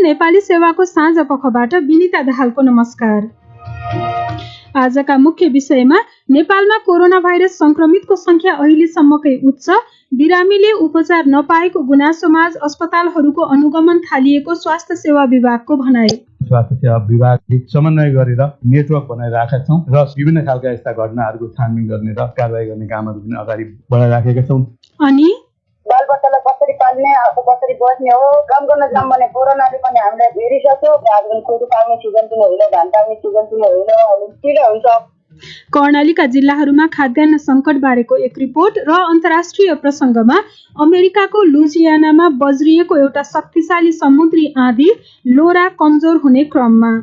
नेपाली सेवाको साँझ पखबाट विनिता दाहालको नमस्कार। आजका मुख्य विषयमा नेपालमा कोरोना भाइरस संक्रमितको संख्या अहिलेसम्मकै उच्च, बिरामीले उपचार नपाएको गुनासोमाझ अस्पतालहरूको अनुगमन थालिएको स्वास्थ्य सेवा विभागको भनाई। स्वास्थ्य सेवा विभागले समन्वय गरेर नेटवर्क बनाइराखेका छौँ र विभिन्न खालका यस्ता घटनाहरूको छानबिन गर्ने र कारबाही गर्ने कामहरू पनि अगाडि बढाइराखेका छौँ। अनि बालबच्चालाई कसरी पाल्ने, कसरी बस्ने हो, काम गर्न जाऊँ भने कोरोनाले पनि हामीलाई घेरिसक्यो। आजकल कोदो पाल्ने सिजन पनि होइन, धान पाल्ने सिजन पनि होइन, छिटो हुन्छ। कर्णालीका जिल्लाहरूमा खाद्यान्न सङ्कट बारेको एक रिपोर्ट र अन्तर्राष्ट्रिय प्रसङ्गमा अमेरिकाको लुजियानामा बज्रिएको एउटा शक्तिशाली समुद्री आँधी, लोरा कमजोर हुने क्रममा।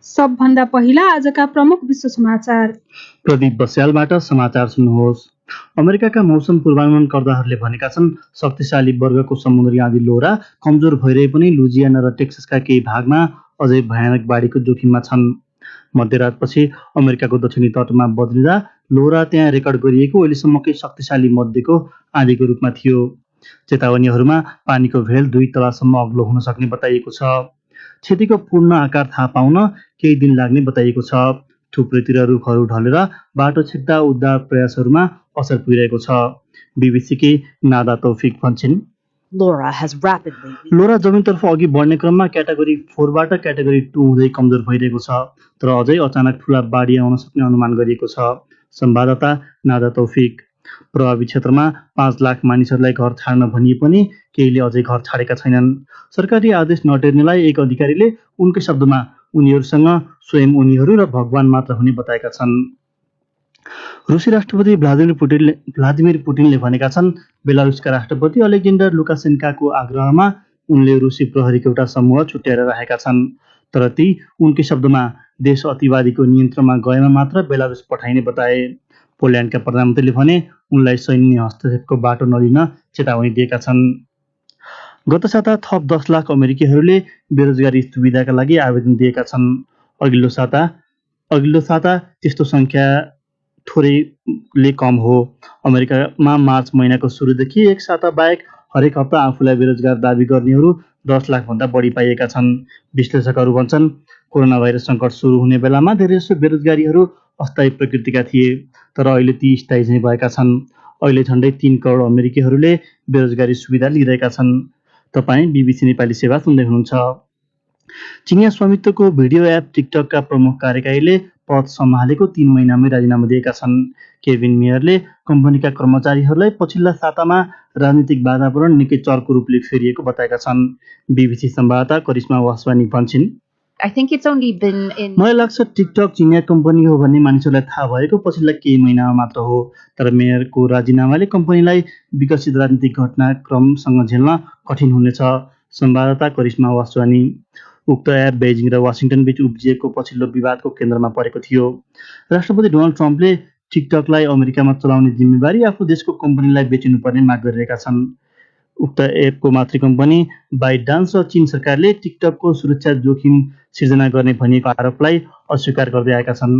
सबभन्दा पहिला आजका प्रमुख विश्व समाचार। प्रदीप बस्यालबाट समाचार सुन्नुहोस्। अमेरिकाका मौसम पूर्वानुमान कर्ताहरूले भनेका छन् शक्तिशाली वर्गको समुद्री आँधी लोरा कमजोर भइरहे पनि लुजियाना र टेक्ससका केही भागमा अझै भयानक बाढीको जोखिममा छन्। मध्यरातपछि अमेरिकाको दक्षिणी तटमा बद्रिँदा लोरा त्यहाँ रेकर्ड गरिएको अहिलेसम्मकै शक्तिशाली मध्येको आँधीको रूपमा थियो। चेतावनीहरूमा पानीको भेल 2 तलासम्म अग्लो हुन सक्ने बताइएको छ। क्षतिको पूर्ण आकार थाहा पाउन केही दिन लाग्ने बताइएको छ। थुप्रैतिर रुखहरू ढलेर बाटो छेक्दा उद्धार प्रयासहरूमा असर पुगिरहेको छ। बीबीसीकी नादा तौफिक भन्छन्, लोरा जमिनतर्फ अघि बढ्ने क्रममा क्याटेगोरी 4बाट क्याटेगोरी 2 हुँदै कमजोर भइरहेको छ, तर अझै अचानक ठुला बाढी आउन सक्ने अनुमान गरिएको छ। संवाददाता नादा तौफिक, प्रभावित क्षेत्रमा 5 लाख मानिसहरूलाई घर छाड्न भनिए पनि केहीले अझै घर छाडेका छैनन्। सरकारी आदेश नटेर्नेलाई एक अधिकारीले उनकै शब्दमा उनीहरूसँग स्वयं उनीहरू र भगवान मात्र हुने बताएका छन्। रुसी राष्ट्रपति भ्लादिमिर पुटिनले भनेका छन् बेलारुसका राष्ट्रपति अलेक्जेन्डर लुकासेन्काको आग्रहमा उनले रुसी प्रहरीको एउटा समूह छुट्याएर राखेका छन्, तर ती उनकै शब्दमा देश अतिवादीको नियन्त्रणमा गएमा मात्र बेलारुस पठाइने बताए। पोल्यान्डका प्रधानमन्त्रीले भने उनलाई सैन्य हस्तक्षेपको बाटो नलिन चेतावनी दिएका छन्। गत साता थप 10 लाख अमेरिकीहरूले बेरोजगारी सुविधाका लागि आवेदन दिएका छन्। अघिल्लो साता त्यस्तो संख्या थोरैले कम हो। अमेरिकामा मार्च महिनाको सुरुदेखि एक साता बाहेक हरेक हप्ता आफूलाई बेरोजगार दाबी गर्नेहरू 10 लाखभन्दा बढी पाइएका छन्। विश्लेषकहरू भन्छन् कोरोना भाइरस सङ्कट सुरु हुने बेलामा धेरैजसो बेरोजगारीहरू अस्थायी प्रकृतिका थिए, तर अहिले ती स्थायी चाहिँ भएका छन्। अहिले झन्डै 3 करोड अमेरिकीहरूले बेरोजगारी सुविधा लिइरहेका छन्। तपाईँ बीबीसी नेपाली सेवा सुन्दै हुनुहुन्छ। चिनिया स्वामित्वको भिडियो एप टिकटकका प्रमुख कार्यकारीले पद सम्हालेको 3 महिनामै राजीनामा दिएका छन्। केभिन मेयरले कम्पनीका कर्मचारीहरूलाई पछिल्ला सातामा राजनीतिक वातावरण निकै चर्को रूपले फेरिएको बताएका छन्। बीबीसी संवाददाता करिश्मा वासवानी भन्छन्, मलाई लाग्छ टिकटक चिनिया कम्पनी हो भन्ने मानिसहरूलाई थाहा भएको पछिल्ला केही महिनामा मात्र हो, तर मेयरको राजीनामाले कम्पनीलाई विकसित राजनीतिक घटनाक्रमसँग झेल्न कठिन हुनेछ। संवाददाता करिश्मा वासवानी, उक्त एप बेजिङ र वासिङटन बीच उब्जिएको पछिल्लो विवादको केन्द्रमा परेको थियो। राष्ट्रपति डोनाल्ड ट्रम्पले टिकटकलाई अमेरिकामा चलाउने जिम्मेवारी आफ्नो देशको कम्पनीलाई बेचिनुपर्ने माग गरिरहेका छन्। उक्त एपको मातृ कम्पनी बाइटडान्स र चीन सरकारले टिकटकको सुरक्षा जोखिम सिर्जना गर्ने भनिएको आरोपलाई अस्वीकार गर्दै आएका छन्।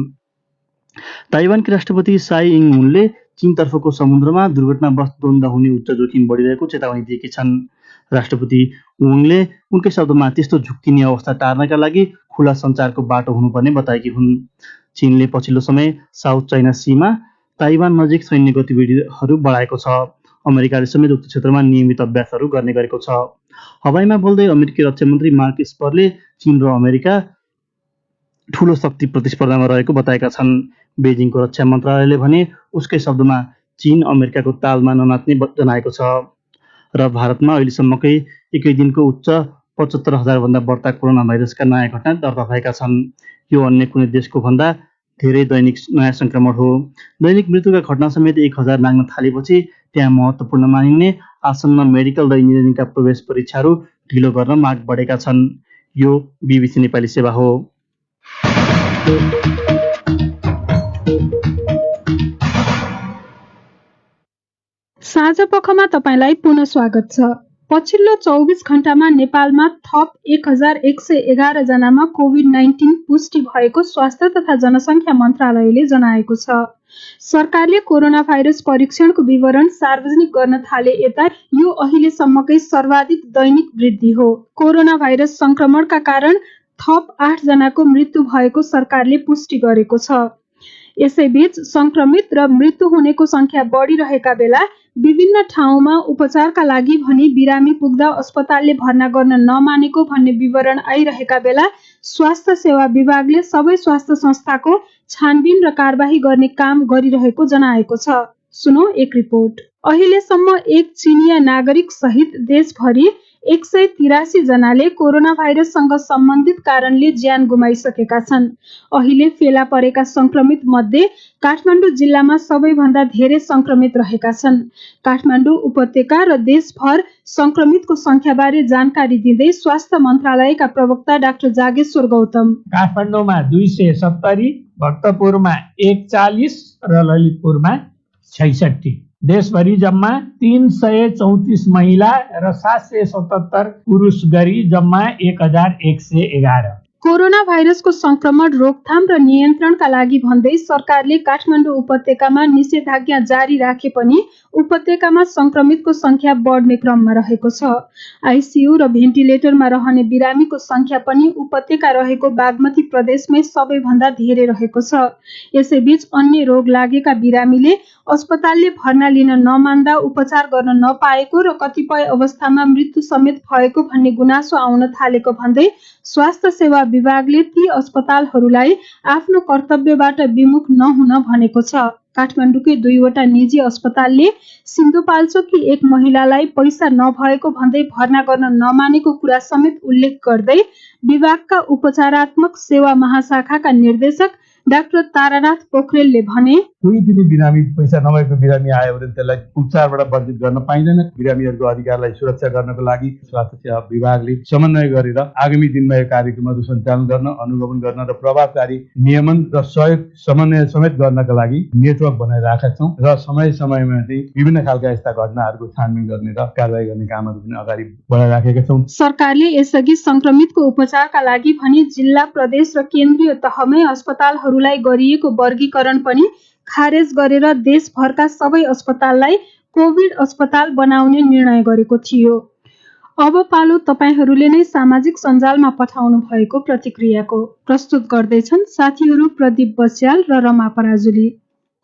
ताइवानकी राष्ट्रपति साई इङ मुनले चीनतर्फको समुद्रमा दुर्घटनावश द्वन्द्व हुने उच्च जोखिम बढिरहेको चेतावनी दिएकी छन्। राष्ट्रपति उङले उनकै शब्दमा त्यस्तो झुक्किने अवस्था टार्नका लागि खुला सञ्चारको बाटो हुनुपर्ने बताएकी हुन्। चीनले पछिल्लो समय साउथ चाइना सीमा ताइवान नजिक सैन्य गतिविधिहरू बढाएको छ। अमेरिकाले समेत उक्त क्षेत्रमा नियमित अभ्यासहरू गर्ने गरेको छ। हवाईमा बोल्दै अमेरिकी रक्षा मन्त्री मार्क एस्परले चीन र अमेरिका ठूलो शक्ति प्रतिस्पर्धामा रहेको बताएका छन्। बेजिङको रक्षा मन्त्रालयले भने उसकै शब्दमा चीन अमेरिकाको तालमा ननाच्ने जनाएको छ। र भारतमा अहिलेसम्मकै एकै दिनको उच्च 75,000 भन्दा बढ्ता कोरोना भाइरसका नयाँ घटना दर्ता भएका छन्। यो अन्य कुनै देशको भन्दा धेरै दैनिक नयाँ संक्रमण हो। दैनिक मृत्युका घटना समेत 1000 नाग्न थालेपछि त्यहाँ महत्त्वपूर्ण मानिने आसन्न मेडिकल र इन्जिनियरिङका प्रवेश परीक्षाहरू ढिलो गर्न माग बढेका छन्। यो बीबीसी नेपाली सेवा हो। साँझ पखमा तपाईलाई पुनः स्वागत छ। पछिल्लो 24 घण्टामा नेपालमा थप 1111 जनामा कोभिड-19 पुष्टि भएको स्वास्थ्य तथा जनसङ्ख्या मन्त्रालयले जनाएको छ। सरकारले कोरोना भाइरस परीक्षणको विवरण सार्वजनिक गर्न थाले यता यो अहिलेसम्मकै सर्वाधिक दैनिक वृद्धि हो। कोरोना भाइरस संक्रमणका कारण थप 8 जनाको मृत्यु भएको सरकारले पुष्टि गरेको छ। यसैबीच संक्रमित र मृत्यु हुनेको संख्या बढिरहेका बेला विभिन्न ठाउँमा उपचारका लागि भनी बिरामी पुग्दा अस्पतालले भर्ना गर्न नमानेको भन्ने विवरण आइरहेका बेला स्वास्थ्य सेवा विभागले सबै स्वास्थ्य संस्थाको छानबिन र कारबाही गर्ने काम गरिरहेको जनाएको छ। सुनौ एक रिपोर्ट। अहिलेसम्म एक चिनिया नागरिक सहित देशभरि 183 जनाले कोरोना भाइरससँग सम्बन्धित कारणले ज्यान गुमाइसकेका छन्। अहिले फेला परेका संक्रमित मध्ये काठमाडौँ जिल्लामा सबैभन्दा धेरै संक्रमित रहेका छन्। काठमाडौँ उपत्यका र देशभर संक्रमितको संख्याबारे जानकारी दिँदै स्वास्थ्य मन्त्रालयका प्रवक्ता डाक्टर जागेश्वर गौतम, काठमाडौँमा 270, भक्तपुरमा 41 र ललितपुरमा 66, देशभरि जम्मा 334 महिला र 777 पुरुष गरी जम्मा 1111। कोरोना भाइरसको संक्रमण रोकथाम र नियन्त्रणका लागि भन्दै सरकारले काठमाडौँ उपत्यकामा निषेधाज्ञा जारी राखे पनि उपत्यकामा संक्रमितको संख्या बढ्ने क्रममा रहेको छ। आइसियु र भेन्टिलेटरमा रहने बिरामीको संख्या पनि उपत्यका रहेको बागमती प्रदेशमै सबैभन्दा धेरै रहेको छ। यसैबीच अन्य रोग लागेका बिरामीले अस्पतालले भर्ना लिन नमान्दा उपचार गर्न नपाएको र कतिपय अवस्थामा मृत्यु समेत भएको भन्ने गुनासो आउन थालेको भन्दै स्वास्थ्य सेवा विभागले ती अस्पतालहरूलाई आफ्नो कर्तव्यबाट विमुख नहुन भनेको छ। काठमाडौँकै 2वटा निजी अस्पतालले सिन्धुपाल्चोककी एक महिलालाई पैसा नभएको भन्दै भर्ना गर्न नमानेको कुरा समेत उल्लेख गर्दै विभागका उपचारात्मक सेवा महाशाखाका निर्देशक डाक्टर तारानाथ पोखरेलले भने, कोही पनि बिरामी पैसा नभएको बिरामी आयो भने त्यसलाई उपचारबाट वञ्चित गर्न पाइँदैन। बिरामीहरूको अधिकारलाई सुरक्षा गर्नको लागि स्वास्थ्य सेवा विभागले समन्वय गरेर आगामी दिनमा यो कार्यक्रमहरू सञ्चालन गर्न, अनुगमन गर्न र प्रभावकारी नियमन र सहयोग समन्वय समेत गर्नका लागि नेटवर्क बनाइरहेका छौँ र समय समयमा चाहिँ विभिन्न खालका यस्ता घटनाहरूको छानबिन गर्ने र कारबाही गर्ने कामहरू पनि अगाडि बढाइराखेका छौँ। सरकारले यसअघि संक्रमितको उपचारका लागि भनी जिल्ला, प्रदेश र केन्द्रीय तहमै अस्पतालहरूलाई गरिएको वर्गीकरण पनि खारेज गरेर देशभरका सबै अस्पताललाई कोभिड अस्पताल बनाउने निर्णय गरेको थियो। अब पालो तपाईहरूले नै सामाजिक सञ्जालमा पठाउनु भएको प्रतिक्रियाको। प्रस्तुत गर्दैछन् साथीहरू प्रदीप बस्याल र रमा पराजुली।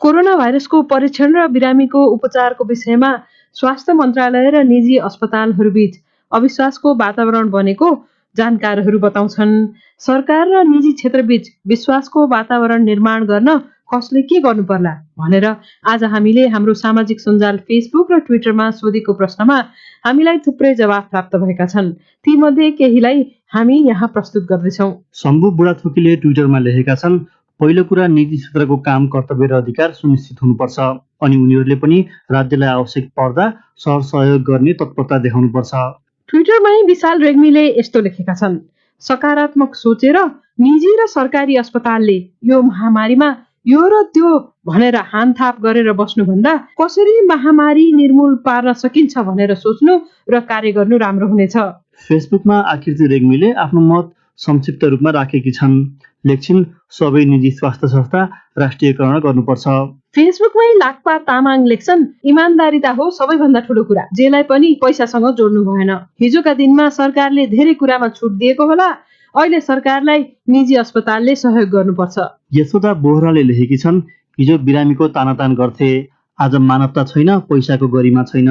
कोरोना भाइरसको परीक्षण र बिरामीको उपचारको विषयमा स्वास्थ्य मन्त्रालय र निजी अस्पतालहरूबीच अविश्वासको वातावरण बनेको जानकारहरू बताउँछन्। सरकार र निजी क्षेत्रबीच विश्वासको वातावरण निर्माण गर्न कसले के गर्नु पर्ला भनेर आज हामीले हाम्रो सामाजिक सञ्जाल फेसबुक र ट्विटरमा सोधेको प्रश्नमा हामीलाई थुप्रै जवाफ प्राप्त भएका छन्। ती मध्ये केहीलाई हामी यहाँ प्रस्तुत गर्दैछौँ। शम्भु बुढाथोकीले ट्विटरमा लेखेका छन्, पहिलो कुरा निजी क्षेत्रको काम, कर्तव्य र अधिकार सुनिश्चित हुनुपर्छ अनि उनीहरूले पनि राज्यलाई आवश्यक पर्दा सहयोग गर्ने तत्परता देखाउनुपर्छ। ट्विटरमै विशाल रेग्मीले यस्तो लेखेका छन्, सकारात्मक सोचेर निजी र सरकारी अस्पतालले यो महामारीमा यो र त्यो भनेर हानथाप गरेर बस्नुभन्दा कसरी महामारी निर्मूल पार्न सकिन्छ भनेर सोच्नु र कार्य गर्नु राम्रो हुनेछ। फेसबुकमा आकृति रेग्मीले आफ्नो मत संक्षिप्त रूपमा राखेकी छन्। लेख्छिन्, सबै निजी स्वास्थ्य संस्था राष्ट्रियकरण गर्नुपर्छ। फेसबुकमै लाक्पा तामाङ लेख्छन्, इमान्दारिता हो सबैभन्दा ठुलो कुरा, जेलाई पनि पैसासँग जोड्नु भएन। हिजोका दिनमा सरकारले धेरै कुरामा छुट दिएको होला, अहिले सरकारलाई निजी अस्पतालले सहयोग गर्नुपर्छ। यशोदा बोहराले लेखेकी छन्, हिजो बिरामीको तानातान गर्थे, आज मानवता छैन, पैसाको गरिमा छैन।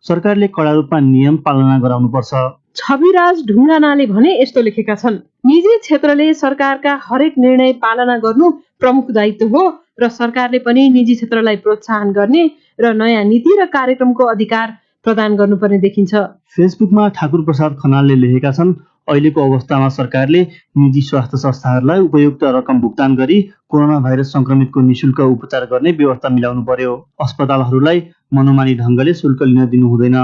सरकारले कडा रूपमा नियम पालना गराउनुपर्छ। छविराज ढुङ्गानाले भने यस्तो लेखेका छन्, निजी क्षेत्रले सरकारका हरेक निर्णय पालना गर्नु प्रमुख दायित्व हो र सरकारले पनि निजी क्षेत्रलाई प्रोत्साहन गर्ने र नयाँ नीति र कार्यक्रमको अधिकार प्रदान गर्नुपर्ने देखिन्छ। फेसबुकमा ठाकुर प्रसाद खनालले लेखेका छन्, अहिलेको अवस्थामा सरकारले निजी स्वास्थ्य संस्थाहरूलाई उपयुक्त रकम भुक्तान गरी कोरोना भाइरस संक्रमितको निशुल्क उपचार गर्ने व्यवस्था मिलाउनु पर्यो। अस्पतालहरूलाई मनोमानी ढङ्गले शुल्क लिन दिनु हुँदैन।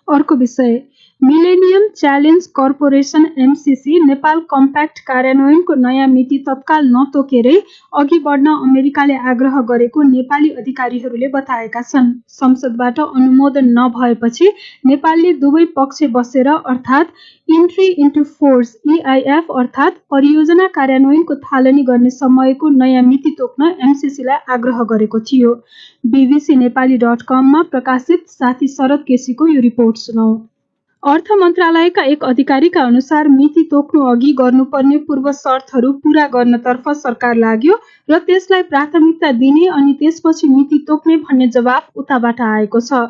अर्को विषय, millennium challenge corporation MCC Nepal compact कार्यान्वयनको नयाँ मिति तत्काल नतोकेरै अघि बढ्न अमेरिकाले आग्रह गरेको नेपाली अधिकारीहरूले बताएका छन्। संसदबाट अनुमोदन नभएपछि नेपालले दुवै पक्ष बसेर अर्थात् इन्ट्री इन्टु फोर्स EIF अर्थात् परियोजना कार्यान्वयनको थालनी गर्ने समयको नयाँ मिति तोक्न एमसीसीलाई आग्रह गरेको थियो। bbcnepali.com मा प्रकाशित साथी शरद केसीको यो रिपोर्ट सुनौ। अर्थ मन्त्रालयका एक अधिकारीका अनुसार मिति तोक्नु अघि गर्नुपर्ने पूर्व शर्तहरू पूरा गर्नतर्फ सरकार लाग्यो र त्यसलाई प्राथमिकता दिने अनि त्यसपछि मिति तोक्ने भन्ने जवाफ उताबाट आएको छ।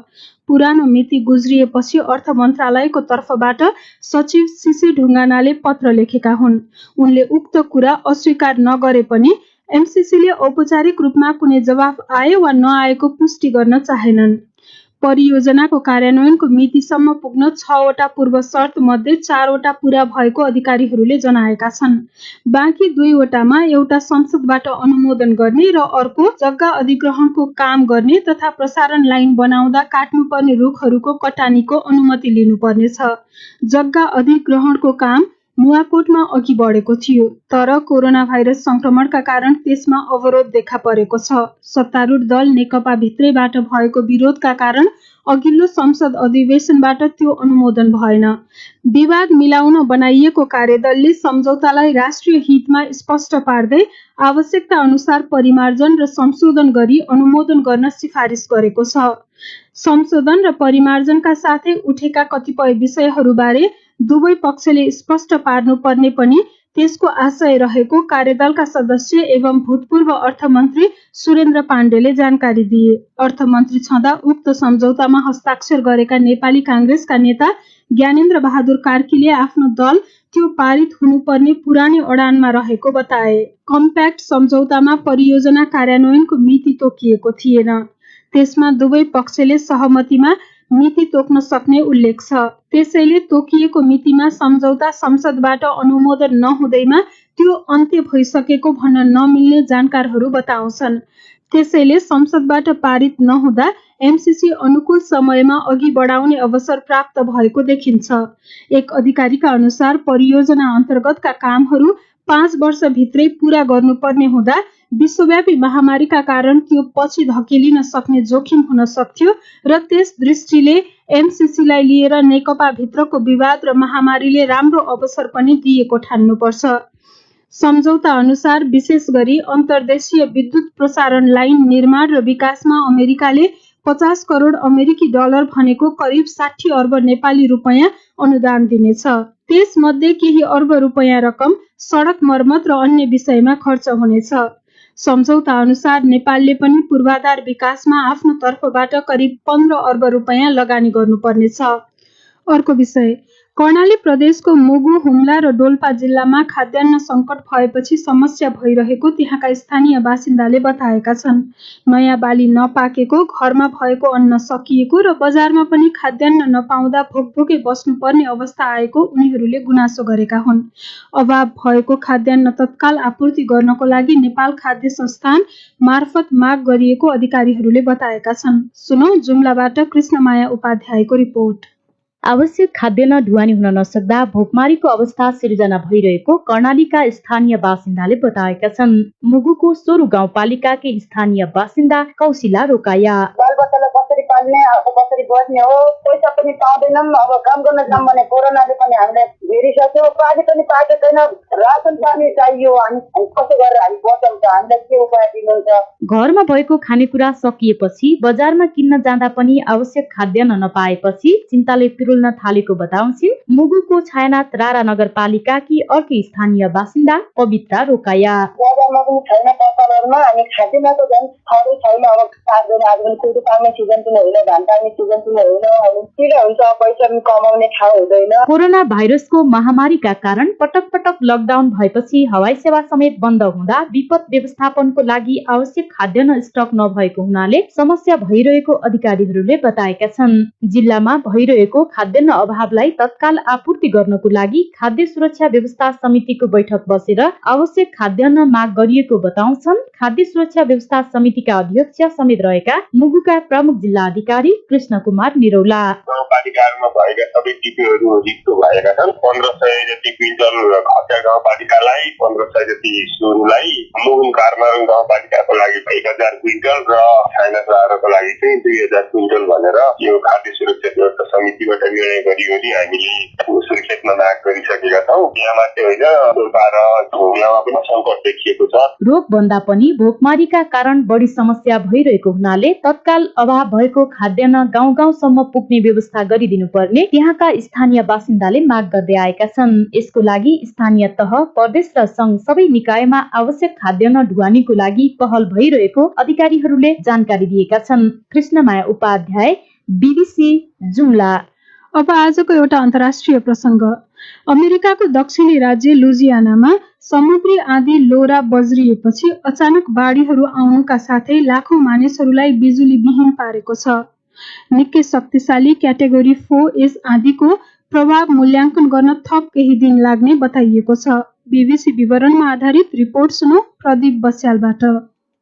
पुरानो मिति गुज्रिएपछि अर्थ मन्त्रालयको तर्फबाट सचिव सीसी ढुङ्गानाले पत्र लेखेका हुन्। उनले उक्त कुरा अस्वीकार नगरे पनि एमसीसीले औपचारिक रूपमा कुनै जवाफ आयो वा नआएको पुष्टि गर्न चाहेनन्। परियोजनाको कार्यान्वयनको मितिसम्म पुग्न 6 वटा पूर्व शर्त मध्ये 4 वटा पूरा भएको अधिकारीहरूले जनाएका छन्। बाँकी 2 वटामा एउटा संसदबाट अनुमोदन गर्ने र अर्को जग्गा अधिग्रहणको काम गर्ने तथा प्रसारण लाइन बनाउँदा काट्नुपर्ने रुखहरूको कटानीको अनुमति लिनुपर्नेछ। जग्गा अधिग्रहणको काम नुवाकोटमा अघि बढेको थियो तर कोरोना भाइरस संक्रमणका कारण त्यसमा अवरोध देखा परेको छ। सत्तारूढ दल नेकपा भित्रैबाट भएको विरोधका कारण अघिल्लो संसद अधिवेशनबाट त्यो अनुमोदन भएन। विवाद मिलाउन बनाइएको कार्यदलले सम्झौतालाई राष्ट्रिय हितमा स्पष्ट पार्दै आवश्यकता अनुसार परिमार्जन र संशोधन गरी अनुमोदन गर्न सिफारिस गरेको छ। संशोधन र परिमार्जनका साथै उठेका कतिपय विषयहरूबारे दुवै पक्षले स्पष्ट पार्नुपर्ने पनि त्यसको आशय रहेको कार्यदलका सदस्य एवं भूतपूर्व अर्थमन्त्री सुरेन्द्र पाण्डेले जानकारी दिए। अर्थमन्त्री छँदा उक्त सम्झौतामा हस्ताक्षर गरेका नेपाली कांग्रेसका नेता ज्ञानेन्द्र बहादुर कार्कीले आफ्नो दल त्यो पारित हुनुपर्ने पुरानै अडानमा रहेको बताए। कम्प्याक्ट सम्झौतामा परियोजना कार्यान्वयनको मिति तोकिएको थिएन। त्यसमा दुवै पक्षले सहमतिमा मिति तोक्न सक्ने उल्लेख छ। त्यसैले तोकिएको मितिमा सम्झौता संसदबाट अनुमोदन नहुँदैमा त्यो अन्त्य भइसकेको भन्न नमिल्ने जानकारहरू बताउँछन्। त्यसैले संसदबाट पारित नहुँदा एमसीसी अनुकूल समयमा अघि बढाउने अवसर प्राप्त भएको देखिन्छ। एक अधिकारीका अनुसार परियोजना अन्तर्गतका कामहरू 5 वर्षभित्रै पूरा गर्नुपर्ने हुँदा विश्वव्यापी महामारीका कारण त्यो पछि धकेलिन सक्ने जोखिम हुन सक्थ्यो र त्यस दृष्टिले एमसीसीलाई लिएर नेकपा भित्रको विवाद र महामारीले राम्रो अवसर पनि दिएको ठान्नुपर्छ। सम्झौता अनुसार विशेष गरी अन्तर्देशीय विद्युत प्रसारण लाइन निर्माण र विकासमा अमेरिकाले 50 करोड अमेरिकी डलर भनेको करिब 60 अर्ब नेपाली रुपैयाँ अनुदान दिनेछ। त्यसमध्ये केही अर्ब रुपैयाँ रकम सडक मर्मत र अन्य विषयमा खर्च हुनेछ। सम्झौता अनुसार नेपालले पनि पूर्वाधार विकासमा आफ्नो तर्फबाट करिब 15 अर्ब रुपैयाँ लगानी गर्नुपर्नेछ। अर्को विषय, कर्णाली प्रदेशको मुगु, हुम्ला र डोल्पा जिल्लामा खाद्यान्न संकट भएपछि समस्या भइरहेको त्यहाँका स्थानीय बासिन्दाले बताएका छन्। नयाँ बाली नपाकेको, घरमा भएको अन्न सकिएको र बजारमा पनि खाद्यान्न नपाउँदा भोकभोकै बस्नुपर्ने अवस्था आएको उनीहरूले गुनासो गरेका हुन्। अभाव भएको खाद्यान्न तत्काल आपूर्ति गर्नको लागि नेपाल खाद्य संस्थान मार्फत माग गरिएको अधिकारीहरूले बताएका छन्। सुनौ जुम्लाबाट कृष्णमाया उपाध्यायको रिपोर्ट। आवश्यक खाद्यान्न ढुवानी हुन नसक्दा भोकमारीको अवस्था सिर्जना भइरहेको कर्णालीका स्थानीय बासिन्दाले बताएका छन्। मुगुको सोरु गाउँपालिकाकै स्थानीय बासिन्दा कौशिला रोकाया। बालबच्चालाई कसरी पाल्ने, अब कसरी बस्ने हो, पैसा पनि पाउँदैनौँ। अब काम गर्न जाऊँ भने कोरोनाले पनि हामीले घेरिसक्यो। पानी पनि पाएको छैन, रासन पानी चाहियो। हामी कसो गरेर हामी बचाउँछ, हामीलाई के उपाय दिनुहुन्छ? घरमा भएको खानेकुरा सकिएपछि बजारमा किन्न जाँदा पनि आवश्यक खाद्यान्न नपाएपछि चिन्ताले पिरुल्न थालेको बताउँछिन् मुगुको छायानाथ रारा नगरपालिकाकी अर्कै स्थानीय बासिन्दा पवित्रा रोकाया। बजारमा पनि छैन, पसलहरूमा हामी खाद्यान्नको झन् छँदै छैन। अब पाक्दैन, आज पनि कुरो पाक्ने सिजन पनि होइन, धान पाक्ने सिजन पनि होइन। किन हुन्छ, पैसा पनि कमाउने ठाउँ हुँदैन। कोरोना भाइरसको महामारीका कारण पटक पटक लकडाउन भएपछि हवाई सेवा समेत बन्द हुँदा विपद व्यवस्थापनको लागि आवश्यक खाद्यान्न स्टक नभएको हुनाले समस्या भइरहेको अधिकारीहरूले बताएका छन्। जिल्लामा भइरहेको खाद्यान्न अभावलाई तत्काल आपूर्ति गर्नको लागि खाद्य सुरक्षा व्यवस्था समितिको बैठक बसेर आवश्यक खाद्यान्न माग गरिएको बताउँछन् खाद्य सुरक्षा व्यवस्था समितिका अध्यक्ष समेत रहेका मुगुका प्रमुख जिल्ला अधिकारी कृष्ण कुमार निरौला। गाउँपालिकाहरूमा भएका सबै टिपीहरू रिक्तो भएका छन्। 1500 जति क्विन्टल खचा गाउँपालिकालाई, 1500 जति सुनलाई, मुगुम कारमारङ गाउँपालिकाको लागि 1000 क्विन्टल र छाइनाको लागि चाहिँ 2000 क्विन्टल भनेर यो खाद्य सुरक्षा व्यवस्था समितिबाट निर्णय गरिवरी हामीले सुर्खेतमा माग गरिसकेका छौँ। यहाँ मात्रै होइन, ढुङ्गामा पनि सङ्कट देखिएको छ। रोग भन्दा पनि भोकमारीका कारण बढी समस्या भइरहेको हुनाले तत्काल अभाव भएको खाद्यान्न गाउँ गाउँसम्म पुग्ने व्यवस्था गरिदिनु पर्ने त्यहाँका स्थानीय बासिन्दाले माग गर्दै आएका छन्। यसको लागि स्थानीय तह, प्रदेश र संघ सबै निकायमा आवश्यक खाद्यान्न ढुवानीको लागि पहल भइरहेको अधिकारीहरूले जानकारी दिएका छन्। कृष्णमाया उपाध्याय, BBC जुम्ला। अब आजको एउटा अन्तर्राष्ट्रिय प्रसङ्ग। अमेरिकाको दक्षिणी राज्य लुजियानामा समुद्री आँधी लोरा बज्रिएपछि अचानक बाढीहरू आउनुका साथै लाखौं मानिसहरूलाई बिजुलीविहीन पारेको छ। निकै शक्तिशाली क्याटेगोरी 4 यस आँधीको प्रभाव मूल्याङ्कन गर्न थप केही दिन लाग्ने बताइएको छ। BBC विवरणमा आधारित रिपोर्ट सुनौ प्रदीप बस्यालबाट।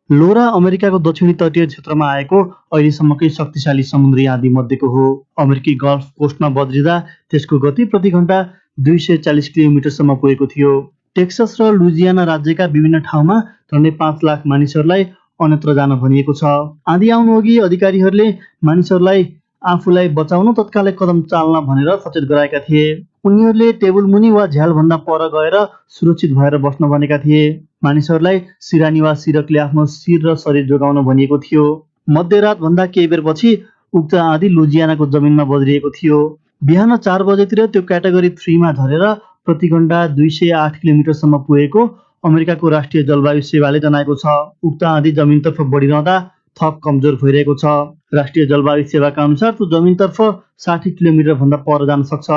लोरा अमेरिकाको दक्षिणी तटीय क्षेत्रमा आएको अहिलेसम्मकै शक्तिशाली समुद्री आँधी मध्येको हो। अमेरिकी गल्फ कोस्टमा बज्रिँदा त्यसको गति प्रति घण्टा 240 किलोमिटरसम्म पुगेको थियो। टेक्सस र लुजियाना राज्यका विभिन्न ठाउँमा झन्डै 5 लाख मानिसहरूलाई अन्यत्र जान भनिएको छ। आँधी आउनु अघि अधिकारीहरूले मानिसहरूलाई आफूलाई बचाउन तत्कालै कदम चाल्न भनेर सचेत गराएका थिए। उनीहरूले टेबल मुनि वा झ्यालभन्दा पर गएर सुरक्षित भएर बस्न भनेका थिए। मानिसहरूलाई सिरानी वा सिरकले आफ्नो शिर र शरीर जोगाउन भनिएको थियो। मध्यरातभन्दा केही बेरपछि उक्त आँधी लुजियानाको जमिनमा बज्रिएको थियो। बिहान 4 बजेतिर त्यो क्याटेगोरी 3 मा झरेर प्रति घण्टा 208 किलोमिटरसम्म पुगेको अमेरिकाको राष्ट्रिय जलवायु सेवाले जनाएको छ। उक्त आँधी जमिनतर्फ बढिरहँदा थप कमजोर भइरहेको छ। राष्ट्रिय जलवायु सेवाका अनुसार त्यो जमिनतर्फ 60 किलोमिटर भन्दा पर जान सक्छ।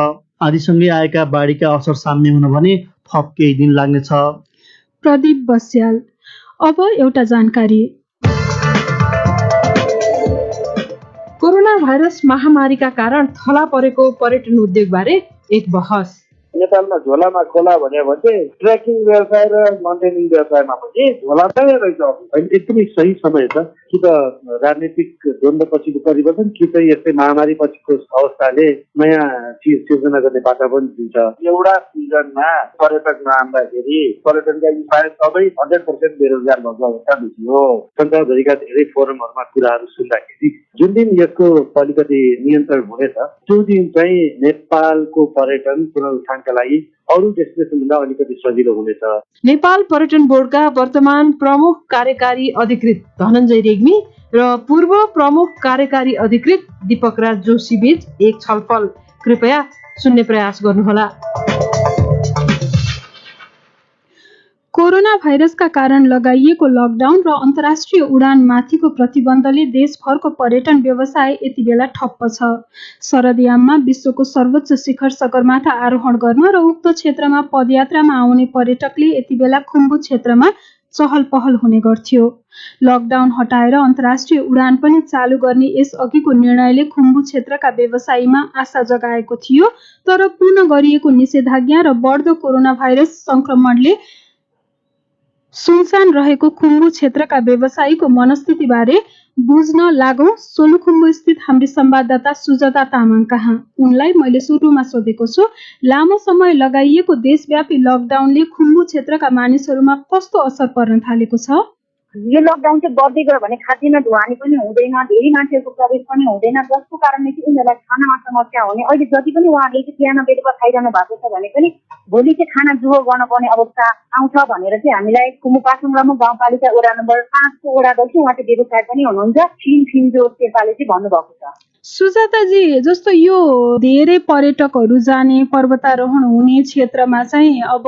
आँधीसँगै आएका बाढीका असर साम्य हुन भने थप केही दिन लाग्नेछ। प्रदीप बस्याल। अब एउटा जानकारी। कोरोना भाइरस महामारीका कारण थला परेको पर्यटन उद्योगबारे एक बहस। नेपालमा झोलामा खोला भन्यो भने ट्रेकिङ व्यवसाय र माउन्टेनिङ व्यवसायमा पनि झोला नै रहेछ। अहिले एकदमै सही समय छ कि त राजनीतिक द्वन्द्व पछिको परिवर्तन कि त यस्तै महामारी पछिको अवस्थाले नयाँ चिज सिर्जना गर्ने वातावरण दिन्छ। एउटा सिजनमा पर्यटक नआउँदाखेरि पर्यटनका सायद सबै 100% बेरोजगार भएको अवस्था देखियो। संसारभरिका धेरै फोरमहरूमा कुराहरू सुन्दाखेरि जुन दिन यसको अलिकति नियन्त्रण हुनेछ त्यो दिन चाहिँ नेपालको पर्यटन पुनरुत्थानका लागि अरू डेस्टिनेसनभन्दा अलिकति सजिलो हुनेछ। नेपाल पर्यटन बोर्डका वर्तमान प्रमुख कार्यकारी अधिकृत धनञ्जय रेग्मी र पूर्व प्रमुख कार्यकारी अधिकृत दीपक राज जोशी बीच एक छलफल कृपया सुन्ने प्रयास गर्नुहोला। कोरोना भाइरसका कारण लगाइएको लकडाउन र अन्तर्राष्ट्रिय उडान माथिको प्रतिबन्धले देशभरको पर्यटन व्यवसाय यति बेला ठप्प छ। शरदयाममा विश्वको सर्वोच्च शिखर सगरमाथा आरोहण गर्न र उक्त क्षेत्रमा पदयात्रामा आउने पर्यटकले यति बेला खुम्बु क्षेत्रमा चहल पहल हुने गर्थ्यो। लकडाउन हटाएर अन्तर्राष्ट्रिय उडान पनि चालु गर्ने यस अघिको निर्णयले खुम्बु क्षेत्रका व्यवसायीमा आशा जगाएको थियो। तर पूर्ण गरिएको निषेधाज्ञा र बढ्दो कोरोना भाइरस संक्रमणले सुनसान रहेको खुम्बु क्षेत्रका व्यवसायीको मनस्थितिबारे बुझ्न लागौं सोलुखुम्बु स्थित हाम्री संवाददाता सुजाता तामाङ कहाँ। उनलाई मैले सुरुमा सोधेको छु, लामो समय लगाइएको देशव्यापी लकडाउनले खुम्बु क्षेत्रका मानिसहरूमा कस्तो असर पर्न थालेको छ? यो लकडाउन चाहिँ बढ्दै गयो भने खाद्यान्न ढुवानी पनि हुँदैन, धेरै मान्छेहरूको प्रवेश पनि हुँदैन, जसको कारणले चाहिँ उनीहरूलाई खानामा समस्या हुने। अहिले जति पनि उहाँहरूले चाहिँ बिहान बेलुका खाइरहनु भएको छ भने पनि भोलि चाहिँ खाना जुहो गर्नुपर्ने अवस्था आउँछ भनेर चाहिँ हामीलाई खुम्बु पासुङलामु गाउँपालिका वडा नम्बर 5 को वडा अध्यक्ष उहाँ चाहिँ व्यवसाय पनि हुनुहुन्छ फिन्जो शेर्पाले चाहिँ भन्नुभएको छ। सुजाताजी, जस्तो यो धेरै पर्यटकहरू जाने पर्वतारोहण हुने क्षेत्रमा चाहिँ अब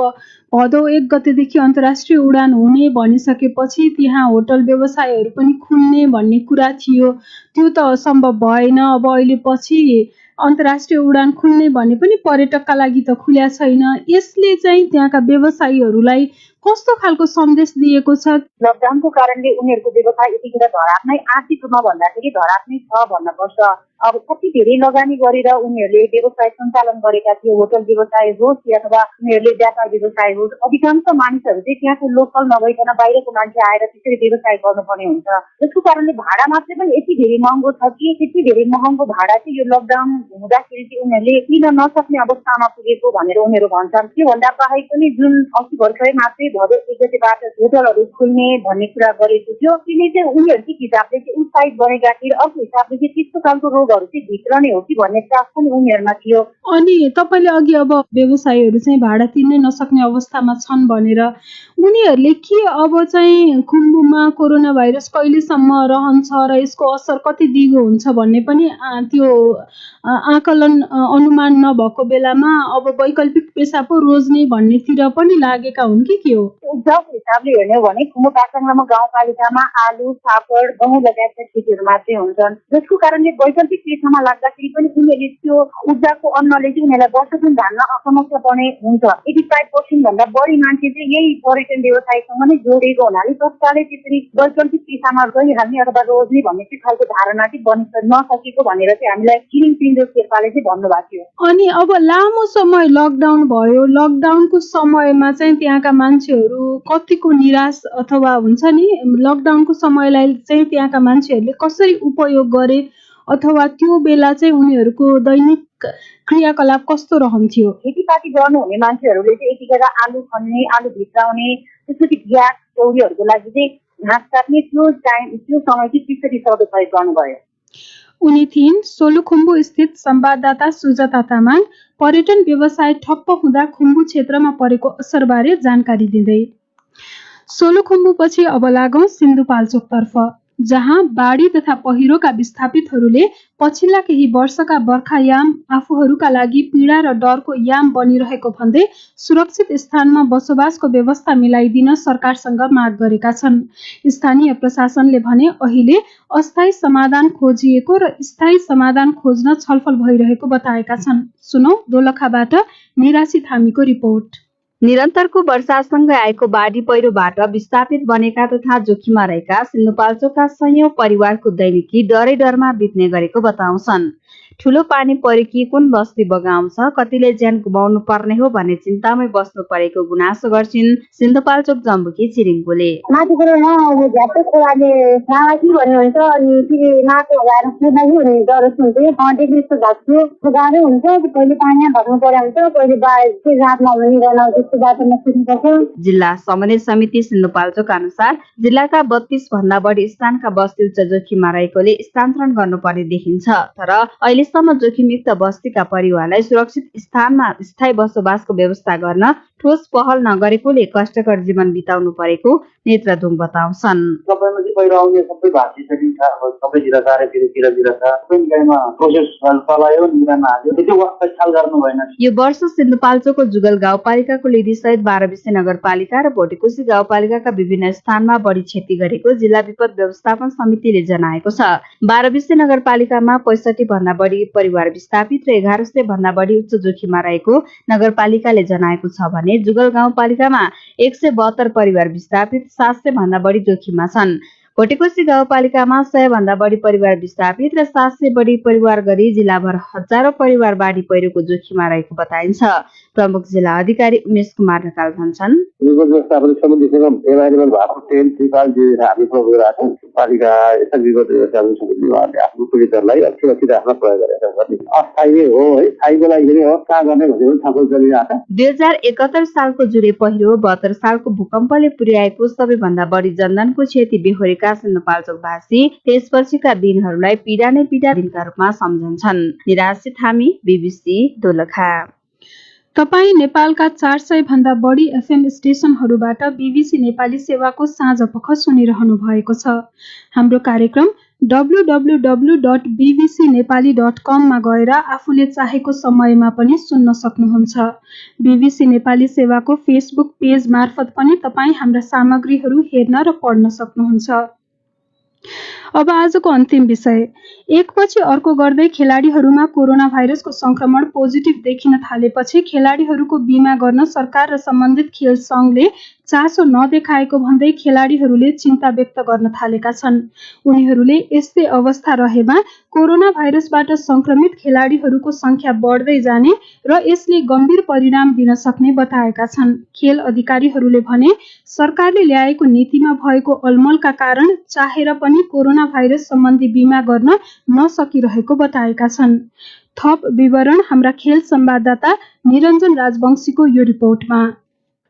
भदौ 1 गतेदेखि अन्तर्राष्ट्रिय उडान हुने भनिसकेपछि त्यहाँ होटल व्यवसायहरू पनि खुल्ने भन्ने कुरा थियो। त्यो त सम्भव भएन। अब अहिले पछि अन्तर्राष्ट्रिय उडान खुल्ने भन्ने पनि पर्यटकका लागि त खुल्या छैन। यसले चाहिँ त्यहाँका व्यवसायीहरूलाई कस्तो खालको सन्देश दिएको छ? लकडाउनको कारणले उनीहरूको व्यवसाय यतिखेर धरापमै आर्थिक रूपमा भन्दाखेरि धरापमै छ भन्नुपर्छ। अब कति धेरै लगानी गरेर उनीहरूले व्यवसाय सञ्चालन गरेका थियो, होटल व्यवसाय होस् या अथवा उनीहरूले व्यापार व्यवसाय होस्, अधिकांश मानिसहरू चाहिँ त्यहाँको लोकल नभइकन बाहिरको मान्छे आएर त्यसरी व्यवसाय गर्नुपर्ने हुन्छ। त्यसको कारणले भाडा मात्रै पनि यति धेरै महँगो छ कि त्यति धेरै महँगो भाडा चाहिँ यो लकडाउन हुँदाखेरि चाहिँ उनीहरूले दिन नसक्ने अवस्थामा पुगेको भनेर उनीहरू भन्छन्। त्योभन्दा बाहेक पनि जुन अस्ति भर्खरै मात्रै भदौ 1 गतेबाट होटलहरू खुल्ने भन्ने कुरा गरेको थियो, त्यसले चाहिँ उनीहरूको हिसाबले चाहिँ उत्साहित बनेका थिए। अर्को हिसाबले चाहिँ त्यस्तो खालको रोगहरू चाहिँ भित्र नै हो कि भन्ने चाख पनि उनीहरूमा थियो। अनि तपाईँले अघि अब व्यवसायीहरू चाहिँ भाडा तिर्नै नसक्ने अवस्थामा छन् भनेर, उनीहरूले के अब चाहिँ खुम्बुमा कोरोना भाइरस कहिलेसम्म रहन्छ र यसको असर कति दिगो हुन्छ भन्ने पनि त्यो आकलन अनुमान नभएको बेलामा अब वैकल्पिक पेसा पो रोज्ने भन्नेतिर पनि लागेका हुन् कि के हो? जब हिसाबले हेर्ने हो भने खुम्बु पासाङलामा गाउँपालिकामा आलु, फापर, गहुँ लगायतका खेतीहरू मात्रै हुन्छन्, जसको कारणले वैकल्पिक पेसामा लाग्दाखेरि पनि उनीहरूले त्यो उब्जाको अन्नले चाहिँ उनीहरूलाई वर्षदिन धान्न असमस्या पर्ने हुन्छ। 85% भन्दा बढी मान्छे चाहिँ यही पर्यटन व्यवसायसँग नै जोडिएको हुनाले तत्कालै त्यसरी वैकल्पिक पेसामा गइहाल्ने अथवा रोज्ने भन्ने चाहिँ खालको धारणा चाहिँ बन्न नसकेको भनेर चाहिँ हामीलाई छिरिङ पिन्जो शेर्पाले चाहिँ भन्नुभएको थियो। अनि अब लामो समय लकडाउन भयो, लकडाउनको समयमा चाहिँ त्यहाँका मान्छेहरू कतिको निराश अथवा हुन्छ नि, लकडाउनको समयलाई चाहिँ त्यहाँका मान्छेहरूले कसरी उपयोग गरे अथवा त्यो बेला चाहिँ उनीहरूको दैनिक क्रियाकलाप कस्तो रहन्थ्यो? खेतीपाती गर्नुहुने मान्छेहरूले चाहिँ यतिखेर आलु खन्ने, आलु भित्राउने, त्यसपछि ग्यास चौरीहरूको लागि चाहिँ घाँस काट्ने त्यो समय चाहिँ त्यसरी सदुपयोग गर्नुभयो। उनी थिइन् सोलुखुम्बु स्थित संवाददाता सुजाता तामाङ, पर्यटन व्यवसाय ठप्प हुँदा खुम्बु क्षेत्रमा परेको असरबारे जानकारी दिँदै। सोलुखुम्बुपछि अब लागौं सिन्धुपाल्चोकतर्फ, जहाँ बाढी तथा पहिरोका विस्थापितहरूले पछिल्ला केही वर्षका बर्खायाम आफूहरूका लागि पीडा र डरको याम बनिरहेको भन्दै सुरक्षित स्थानमा बसोबासको व्यवस्था मिलाइदिन सरकारसँग माग गरेका छन्। स्थानीय प्रशासनले भने अहिले अस्थायी समाधान खोजिएको र स्थायी समाधान खोज्न छलफल भइरहेको बताएका छन्। सुनौ दोलखाबाट निराशी थामीको रिपोर्ट। निरन्तरको वर्षासँगै आएको बाढी पहिरोबाट विस्थापित बनेका तथा जोखिममा रहेका सिन्धुपाल्चोकका सयौं परिवारको दैनिकी डरै डरमा बित्ने गरेको बताउँछन्। ठूलो पानी परेकी कुन बस्ती बगाउँछ, कतिले ज्यान गुमाउनु पर्ने हो भन्ने चिन्तामै बस्नु परेको गुनासो गर्छिन् सिन्धुपाल्चोक जम्बुकी छिरिङकोले। माथिबाट झ्याप्पै खोलाले नावाकी भन्ने हुन्छ, अनि फेरि माटो लगाएर कुदाइ हुने डर हुन्छ। डेक्रिसको घाँसको गाह्रो हुन्छ, कहिले पानी भर्नु पर्यो हुन्छ, कहिले बाढी रातमा भनिरहन त्यस्तो बाटोमा कुद्नुपर्छ। जिल्ला समन्वय समिति सिन्धुपाल्चोक अनुसार जिल्लाका 32 भन्दा बढी स्थानका बस्ती उच्च जोखिममा रहेकोले स्थानान्तरण गर्नुपर्ने देखिन्छ। तर अहिलेसम्म जोखिमयुक्त बस्तीका परिवारलाई सुरक्षित स्थानमा स्थायी बसोबासको व्यवस्था गर्न ठोस पहल नगरेकोले कष्टकर जीवन बिताउनु परेको नेत्रधुङ बताउँछन्। सबैमा चाहिँ पहिरो आउने सबै भाँचिसकिन्छ, सबैतिर चारैतिर सबैमा प्रोसेस चलायो, निगरानमा हाल्यो, त्यो वास्ता ख्याल गर्नु भएन। यो वर्ष सिन्धुपाल्चोकको जुगल गाउँपालिकाको लिदिसहित 12 विषय नगरपालिका र भोटेकोशी गाउँपालिकाका विभिन्न स्थानमा बढी क्षति गरेको जिल्ला विपद व्यवस्थापन समितिले जनाएको छ। 12 विषय नगरपालिकामा 65 भन्दा बढी परिवार विस्थापित र 1100 भन्दा बढी उच्च जोखिममा रहेको नगरपालिकाले जनाएको छ भने जुगल गाउँपालिकामा 172 परिवार विस्थापित, 700 भन्दा बढी जोखिममा छन्। भोटेकोशी गाउँपालिकामा 100 भन्दा बढी परिवार विस्थापित र 700 बढी परिवार गरी जिल्लाभर हजारौं परिवार बाढी पहिरोको जोखिममा रहेको बताइन्छ। प्रमुख जिल्ला अधिकारी उमेश कुमार ढकाल भन्छन्, व्यवस्थापन समितिसँग एभाइलेबल भएको तेल त्रिपाल हामी प्रयोग गरेका छौँ। पालिका यस्ता विगत व्यवस्थापन समितिले आफ्नो पीडितहरूलाई सुरक्षित राख्न प्रयोग गरेका छन्। अस्थायी हो है, स्थायीको लागि हो कहाँ गर्ने भनेर छलफल गरिरहेका छन्। 2071 सालको जुरे पहिरो, 72 सालको भूकम्पले पुर्याएको सबैभन्दा बढी जनधनको क्षति बेहोरेका सिन्धुपाल्चोकवासी त्यसपछिका दिनहरूलाई पीडा नै पीडा दिनका रूपमा सम्झन्छन्। निराशी थामी, BBC दोलखा। तपाईँ नेपालका 400 भन्दा बढी FM स्टेशनहरूबाट BBC नेपाली सेवाको साँझपख सुनिरहनु भएको छ। हाम्रो कार्यक्रम www.bbcnepali.com मा गएर आफूले चाहेको समयमा पनि सुन्न सक्नुहुन्छ। BBC नेपाली सेवाको फेसबुक पेज मार्फत पनि तपाईँ हाम्रा सामग्रीहरू हेर्न र पढ्न सक्नुहुन्छ। अब आजको अन्तिम विषय, एकपछि अर्को गर्दै खेलाडीहरूमा कोरोना भाइरसको संक्रमण पोजिटिभ देखिन थालेपछि खेलाडीहरूको बीमा गर्न सरकार र सम्बन्धित खेल संघले चासो नदेखाएको भन्दै खेलाडीहरूले चिन्ता व्यक्त गर्न थालेका छन्। उनीहरूले यस्तै अवस्था रहेमा कोरोना भाइरसबाट संक्रमित खेलाडीहरूको संख्या बढ्दै जाने र यसले गम्भीर परिणाम दिन सक्ने बताएका छन्। खेल अधिकारीहरूले भने सरकारले ल्याएको नीतिमा भएको अलमलका कारण चाहेर पनि कोरोना भाइरस सम्बन्धी बीमा गर्न नसकिरहेको बताएका छन्। थप विवरण हाम्रा खेल संवाददाता निरञ्जन राजवंशीको यो रिपोर्टमा।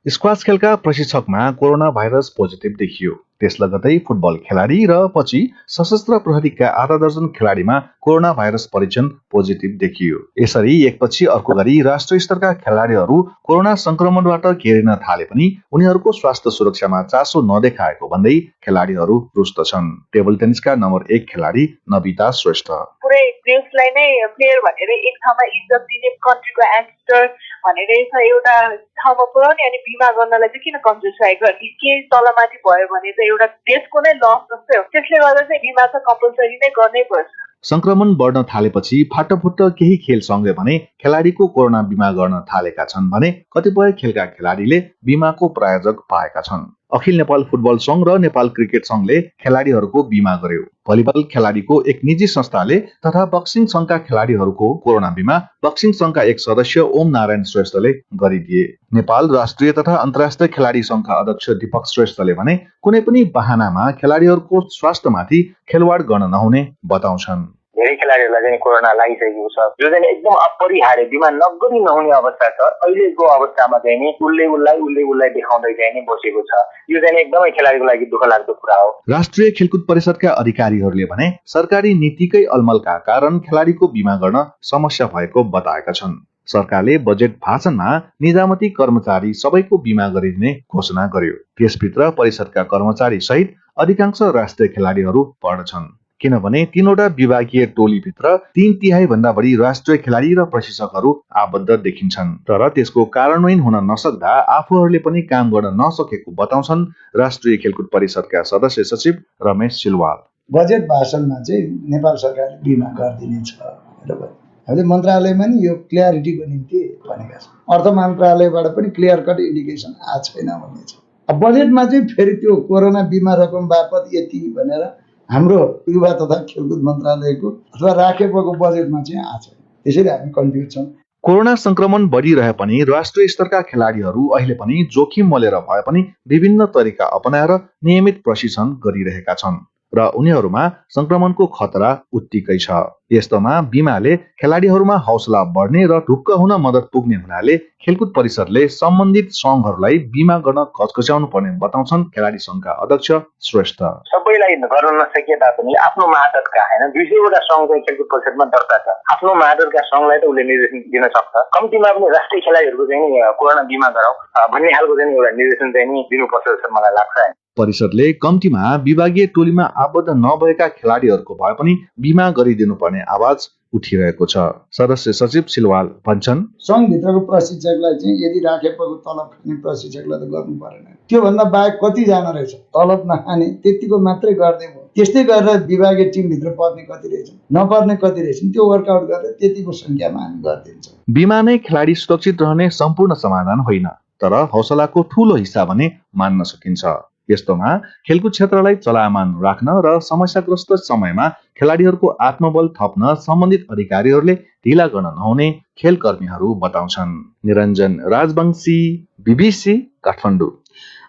स्क्वास खेलका प्रशिक्षकमा कोरोना भाइरस पोजिटिभ देखियो। त्यस लगतै फुटबल खेलाडी र पछि सशस्त्र प्रहरीका आधा दर्जन खेलाडीमा कोरोना भाइरस परीक्षण पोजिटिभ देखियो। यसरी एकपछि अर्को गरी राष्ट्रिय स्तरका खेलाडीहरू कोरोना संक्रमणबाट घेरिन थाले पनि उनीहरूको स्वास्थ्य सुरक्षामा चासो नदेखाएको भन्दै खेलाडीहरू रुष्ट छन्। टेबल टेनिसका नम्बर 1 खेलाडी नबिता श्रेष्ठ पुरै देशलाई नै प्लेयर भनेर एक ठाउँमा इज्जत दिने कन्ट्रीको एम्बेसडर भनेर एउटा ठाउँमा पुर्याउने अनि बिमा गर्नलाई चाहिँ किन कन्जुसाइ गर्ने? केही तलमाथि भयो भने त एउटा देशको नै लस जस्तै हो। त्यसले गर्दा चाहिँ बिमा त कम्पलसरी नै गर्नै पर्छ। संक्रमण बढ्न थालेपछि फाटफुट्ट केही खेल संघले भने खेलाडीको कोरोना बिमा गर्न थालेका छन् भने कतिपय खेलका खेलाडीले बिमाको प्रायोजक पाएका छन्। अखिल नेपाल फुटबल संघ र नेपाल क्रिकेट संघले खेलाडीहरूको बिमा गर्यो। भलिबल खेलाडीको एक निजी संस्थाले तथा बक्सिङ संघका खेलाडीहरूको कोरोना बिमा बक्सिङ संघका एक सदस्य ओम नारायण श्रेष्ठले गरिदिए। नेपाल राष्ट्रिय तथा अन्तर्राष्ट्रिय खेलाडी संघका अध्यक्ष दीपक श्रेष्ठले भने कुनै पनि बहानामा खेलाडीहरूको स्वास्थ्यमाथि खेलवाड गर्न नहुने बताउँछन्। धेरै खेलाडीहरूलाई चाहिँ कोरोना लागिसकेको छ, जो चाहिँ एकदम अपरिहार्य बिमा नगरी नहुने अवस्था छ। अहिलेको अवस्थामा चाहिँ नि उसले देखाउँदै चाहिँ नि बसेको छ। यो चाहिँ एकदमै खेलाडीको लागि दुःख लाग्दो कुरा हो। राष्ट्रिय खेलकुद परिषदका अधिकारीहरूले भने सरकारी नीतिकै अलमलका कारण खेलाडीको बिमा गर्न समस्या भएको बताएका छन्। सरकारले बजेट भाषणमा निजामती कर्मचारी सबैको बिमा गरिदिने घोषणा गर्यो। त्यसभित्र परिषदका कर्मचारी सहित अधिकांश राष्ट्रिय खेलाडीहरू पर्दछन्, किनभने 3वटा विभागीय टोलीभित्र 3/3 भन्दा बढी राष्ट्रिय खेलाडी र प्रशिक्षकहरू आबद्ध देखिन्छन्। तर त्यसको कार्यान्वयन हुन नसक्दा आफूहरूले पनि काम गर्न नसकेको बताउँछन् राष्ट्रिय खेलकुद परिषदका सदस्य सचिव रमेश सिलवाल। बजेट भाषणमा चाहिँ नेपाल सरकारले बिमा गरिदिनेछ भनेर हामीले मन्त्रालयमा नि यो क्लियरिटीको निम्ति भनेका छौँ। अर्थ मन्त्रालयबाट पनि क्लियर कट इन्डिकेसन आएको छैन भन्ने छ। बजेटमा चाहिँ फेरि त्यो कोरोना बिमा रकम बापत यति भनेर हाम्रो युवा तथा खेलकुद मन्त्रालयको अथवा राखेको बजेटमा चाहिँ आएको छैन। त्यसैले हामी कन्फ्युज छौँ। कोरोना संक्रमण बढ़िरहे पनि राष्ट्रिय स्तरका खेलाडीहरू अहिले पनि जोखिम मोलेर भए पनि विभिन्न तरिका अपनाएर नियमित प्रशिक्षण गरिरहेका छन् र उनीहरूमा संक्रमणको खतरा उत्तिकै छ। यस्तोमा बिमाले खेलाडीहरूमा हौसला बढ्ने र ढुक्क हुन मद्दत पुग्ने हुनाले खेलकुद परिषदले सम्बन्धित संघहरूलाई बिमा गर्न घचघच्याउनु पर्ने बताउँछन् खेलाडी संघका अध्यक्ष श्रेष्ठ। सबैलाई गर्न नसके तापनि आफ्नो महादतका हैन 200 वटा संघ चाहिँ खेलकुद परिषदमा दर्ता छ। आफ्नो महादतका संघलाई त उसले निर्देशन दिन सक्छ। कम्तीमा पनि राष्ट्रिय खेलाडीहरूको चाहिँ कोरोना बिमा गराऊ भन्ने खालको चाहिँ एउटा निर्देशन चाहिँ दिनुपर्छ जस्तो मलाई लाग्छ। परिषदले कम्तीमा विभागीय टोलीमा आबद्ध नभएका खेलाडीहरूको भए पनि बिमा गरिदिनु पर्ने आवाज उठिरहेको छ। सदस्य सचिव सिलवाल भन्छन्, संघभित्रको प्रशिक्षकलाई चाहिँ यदि राखेको तलब खाने प्रशिक्षकलाई त गर्नु परेन। त्योभन्दा बाहेक कतिजना रहेछ तलब नखाने त्यतिको मात्रै गर्दै भयो। त्यस्तै गरेर विभागीय टिमभित्र पर्ने कति रहेछ नपर्ने कति रहेछ त्यो वर्कआउट गरेर त्यतिको संख्यामा हामी गरिदिन्छौँ। बिमा नै खेलाडी सुरक्षित रहने सम्पूर्ण समाधान होइन, तर हौसलाको ठूलो हिस्सा भने मान्न सकिन्छ। यस्तोमा खेलकुद क्षेत्रलाई चलायमान राख्न र समस्याग्रस्त समयमा खेलाडीहरूको आत्मबल थप्न सम्बन्धित अधिकारीहरूले ढिला गर्न नहुने खेलकर्मीहरू बताउँछन्। निरञ्जन राजवंशी, बीबीसी काठमाडौँ।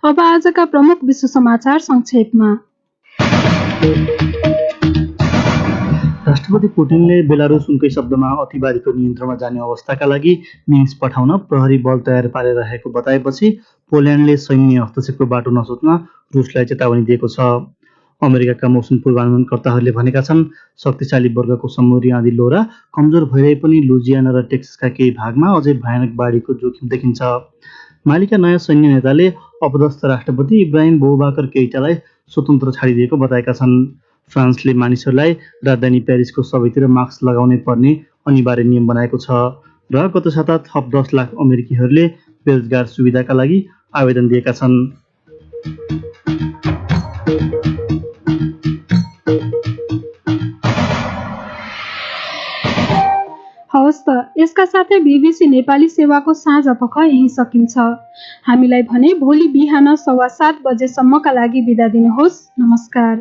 अब आजका प्रमुख विश्व समाचार संक्षेपमा। राष्ट्रपति पुटिनले बेलारुस उनकै शब्दमा अतिवारीको नियन्त्रणमा जाने अवस्थाका लागि मिन्स्क पठाउन प्रहरी बल तयार पारिरहेको बताएपछि पोल्यान्डले सैन्य हस्तक्षेपको बाटो नसोच्न रुसलाई चेतावनी दिएको छ। अमेरिकाका मौसम पूर्वानुमानकर्ताहरूले भनेका छन् शक्तिशाली वर्गको समुद्री आँधी लोरा कमजोर भइरहे पनि लुजियाना र टेक्सासका केही भागमा अझै भयानक बाढीको जोखिम देखिन्छ। मालीका नयाँ सैन्य नेताले अपदस्थ राष्ट्रपति इब्राहिम बौबाकर केइटालाई स्वतन्त्र छाडिदिएको बताएका छन्। फ्रान्सले मानिसहरूलाई राजधानी प्यारिसको सबैतिर मास्क लगाउनै पर्ने अनिवार्य नियम बनाएको छ र गत साता थप 10 लाख अमेरिकीहरूले रोजगार सुविधाका लागि आवेदन दिएका छन्। हवस् त, यसका साथै बीबीसी नेपाली सेवाको साँझ पख यही सकिन्छ। हामीलाई भने भोलि बिहान 7:15 बजेसम्मका लागि बिदा दिनुहोस्। नमस्कार।